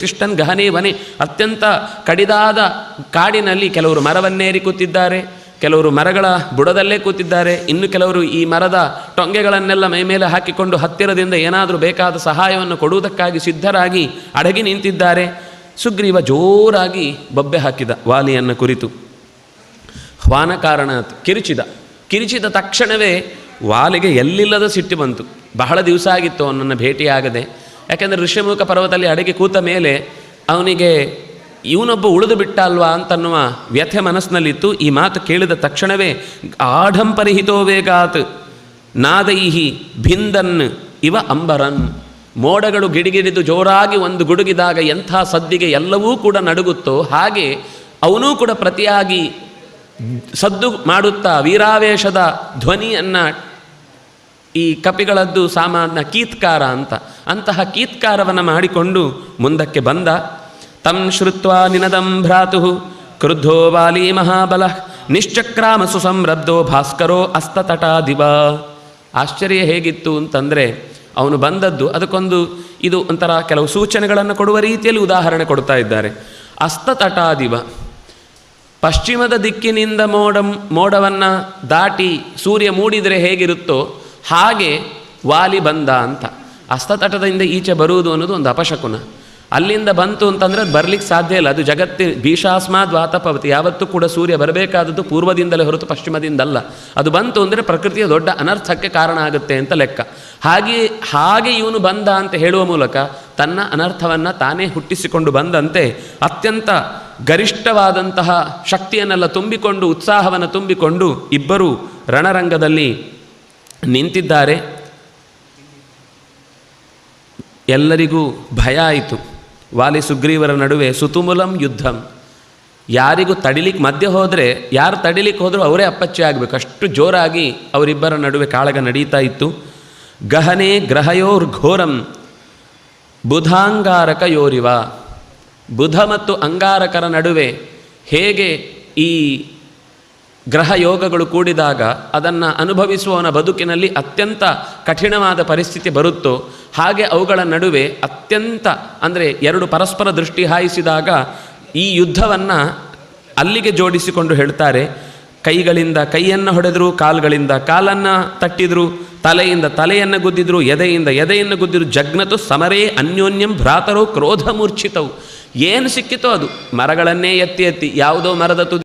ಕೃಷ್ಣನ್ ಗಹನೆ ವನೆ, ಅತ್ಯಂತ ಕಡಿದಾದ ಕಾಡಿನಲ್ಲಿ ಕೆಲವರು ಮರವನ್ನೇರಿ ಕೂತಿದ್ದಾರೆ, ಕೆಲವರು ಮರಗಳ ಬುಡದಲ್ಲೇ ಕೂತಿದ್ದಾರೆ, ಇನ್ನು ಕೆಲವರು ಈ ಮರದ ಟೊಂಗೆಗಳನ್ನೆಲ್ಲ ಮೈಮೇಲೆ ಹಾಕಿಕೊಂಡು ಹತ್ತಿರದಿಂದ ಏನಾದರೂ ಬೇಕಾದ ಸಹಾಯವನ್ನು ಕೊಡುವುದಕ್ಕಾಗಿ ಸಿದ್ಧರಾಗಿ ಅಡಗಿ ನಿಂತಿದ್ದಾರೆ. ಸುಗ್ರೀವ ಜೋರಾಗಿ ಬೊಬ್ಬೆ ಹಾಕಿದ ವಾಲಿಯನ್ನು ಕುರಿತು. ಹ್ವಾನ ಕಾರಣಾತ್ ಕಿರಿಚಿದ ತಕ್ಷಣವೇ ವಾಲಿಗೆ ಎಲ್ಲಿಲ್ಲದ ಸಿಟ್ಟು ಬಂತು. ಬಹಳ ದಿವಸ ಆಗಿತ್ತು ಅವನನ್ನು ಭೇಟಿಯಾಗದೆ. ಯಾಕೆಂದರೆ ಋಷ್ಯಮುಖ ಪರ್ವತದಲ್ಲಿ ಅಡಗಿ ಕೂತ ಮೇಲೆ ಅವನಿಗೆ ಇವನೊಬ್ಬ ಉಳಿದು ಬಿಟ್ಟ ಅಲ್ವಾ ಅಂತನ್ನುವ ವ್ಯಥೆ ಮನಸ್ಸಿನಲ್ಲಿತ್ತು. ಈ ಮಾತು ಕೇಳಿದ ತಕ್ಷಣವೇ ಆಢಂಪರಿಹಿತೋ ವೇಗಾತ್ ನಾದೈಹಿ ಭಿಂದನ್ ಇವ ಅಂಬರನ್, ಮೋಡಗಳು ಗಿಡಿಗಿಡಿದು ಜೋರಾಗಿ ಒಂದು ಗುಡುಗಿದಾಗ ಎಂಥ ಸದ್ದಿಗೆ ಎಲ್ಲವೂ ಕೂಡ ನಡುಗುತ್ತೋ ಹಾಗೆ ಅವನೂ ಕೂಡ ಪ್ರತಿಯಾಗಿ ಸದ್ದು ಮಾಡುತ್ತಾ ವೀರಾವೇಶದ ಧ್ವನಿಯನ್ನು, ಈ ಕಪಿಗಳದ್ದು ಸಾಮಾನ್ಯ ಕೀತ್ಕಾರ ಅಂತಹ ಕೀತ್ಕಾರವನ್ನು ಮಾಡಿಕೊಂಡು ಮುಂದಕ್ಕೆ ಬಂದ. ತಂ ಶ್ರುತ್ವಾ ನಿನದಂ ಭ್ರಾತು ಕ್ರುದ್ಧೋ ವಾಲಿ ಮಹಾಬಲ ನಿಶ್ಚಕ್ರಾಮ ಸುಸಂರಬ್ಧೋ ಭಾಸ್ಕರೋ ಅಸ್ತತಟಾದಿವ. ಆಶ್ಚರ್ಯ ಹೇಗಿತ್ತು ಅಂತಂದರೆ ಅವನು ಬಂದದ್ದು ಅದಕ್ಕೊಂದು ಇದು ಒಂಥರ ಕೆಲವು ಸೂಚನೆಗಳನ್ನು ಕೊಡುವ ರೀತಿಯಲ್ಲಿ ಉದಾಹರಣೆ ಕೊಡ್ತಾ ಇದ್ದಾರೆ. ಅಸ್ತತಟಾದಿವ, ಪಶ್ಚಿಮದ ದಿಕ್ಕಿನಿಂದ ಮೋಡವನ್ನು ದಾಟಿ ಸೂರ್ಯ ಮೂಡಿದರೆ ಹೇಗಿರುತ್ತೋ ಹಾಗೆ ವಾಲಿ ಬಂದ ಅಂತ. ಅಸ್ತತಟದಿಂದ ಈಚೆ ಬರುವುದು ಅನ್ನೋದು ಒಂದು ಅಪಶಕುನ. ಅಲ್ಲಿಂದ ಬಂತು ಅಂತಂದರೆ ಅದು ಬರಲಿಕ್ಕೆ ಸಾಧ್ಯ ಇಲ್ಲ. ಅದು ಜಗತ್ತಿನ ಭೀಷಾಸ್ಮಾದ್ ವಾತಪವತಿ, ಯಾವತ್ತೂ ಕೂಡ ಸೂರ್ಯ ಬರಬೇಕಾದದ್ದು ಪೂರ್ವದಿಂದಲೇ ಹೊರತು ಪಶ್ಚಿಮದಿಂದಲ್ಲ. ಅದು ಬಂತು ಅಂದರೆ ಪ್ರಕೃತಿಯ ದೊಡ್ಡ ಅನರ್ಥಕ್ಕೆ ಕಾರಣ ಆಗುತ್ತೆ ಅಂತ ಲೆಕ್ಕ. ಹಾಗೆ ಇವನು ಬಂದ ಅಂತ ಹೇಳುವ ಮೂಲಕ ತನ್ನ ಅನರ್ಥವನ್ನು ತಾನೇ ಹುಟ್ಟಿಸಿಕೊಂಡು ಬಂದಂತೆ ಅತ್ಯಂತ ಗರಿಷ್ಠವಾದಂತಹ ಶಕ್ತಿಯನ್ನೆಲ್ಲ ತುಂಬಿಕೊಂಡು, ಉತ್ಸಾಹವನ್ನು ತುಂಬಿಕೊಂಡು ಇಬ್ಬರು ರಣರಂಗದಲ್ಲಿ ನಿಂತಿದ್ದಾರೆ. ಎಲ್ಲರಿಗೂ ಭಯ ಆಯಿತು. ವಾಲಿ ಸುಗ್ರೀವರ ನಡುವೆ ಸುತುಮುಲಂ ಯುದ್ಧಂ. ಯಾರಿಗೂ ತಡಿಲಿಕ್ಕೆ ಮಧ್ಯೆ ಹೋದರೆ, ಯಾರು ತಡಿಲಿಕ್ಕೆ ಹೋದರೂ ಅವರೇ ಅಪ್ಪಚ್ಚೆ ಆಗಬೇಕು, ಅಷ್ಟು ಜೋರಾಗಿ ಅವರಿಬ್ಬರ ನಡುವೆ ಕಾಳಗ ನಡೀತಾ ಇತ್ತು. ಗಹನೆ ಗ್ರಹಯೋರ್ಘೋರಂ ಬುಧಾಂಗಾರಕ ಯೋರಿವ. ಬುಧ ಮತ್ತು ಅಂಗಾರಕರ ನಡುವೆ ಹೇಗೆ ಈ ಗ್ರಹ ಯೋಗಗಳು ಕೂಡಿದಾಗ ಅದನ್ನು ಅನುಭವಿಸುವವನ ಬದುಕಿನಲ್ಲಿ ಅತ್ಯಂತ ಕಠಿಣವಾದ ಪರಿಸ್ಥಿತಿ ಬರುತ್ತೋ ಹಾಗೆ ಅವುಗಳ ನಡುವೆ ಅತ್ಯಂತ ಅಂದರೆ ಎರಡು ಪರಸ್ಪರ ದೃಷ್ಟಿ ಹಾಯಿಸಿದಾಗ ಈ ಯುದ್ಧವನ್ನು ಅಲ್ಲಿಗೆ ಜೋಡಿಸಿಕೊಂಡು ಹೇಳ್ತಾರೆ. ಕೈಗಳಿಂದ ಕೈಯನ್ನು ಹೊಡೆದರು, ಕಾಲುಗಳಿಂದ ಕಾಲನ್ನು ತಟ್ಟಿದ್ರು, ತಲೆಯಿಂದ ತಲೆಯನ್ನು ಗುದ್ದಿದ್ರು, ಎದೆಯನ್ನು ಗುದ್ದಿದ್ರು. ಜಗ್ನತು ಸಮರೇ ಅನ್ಯೋನ್ಯಂ ಭ್ರಾತರೋ ಕ್ರೋಧ ಮೂರ್ಛಿತವು. ಏನು ಸಿಕ್ಕಿತೋ ಅದು, ಮರಗಳನ್ನೇ ಎತ್ತಿ ಯಾವುದೋ ಮರದ ತುದಿ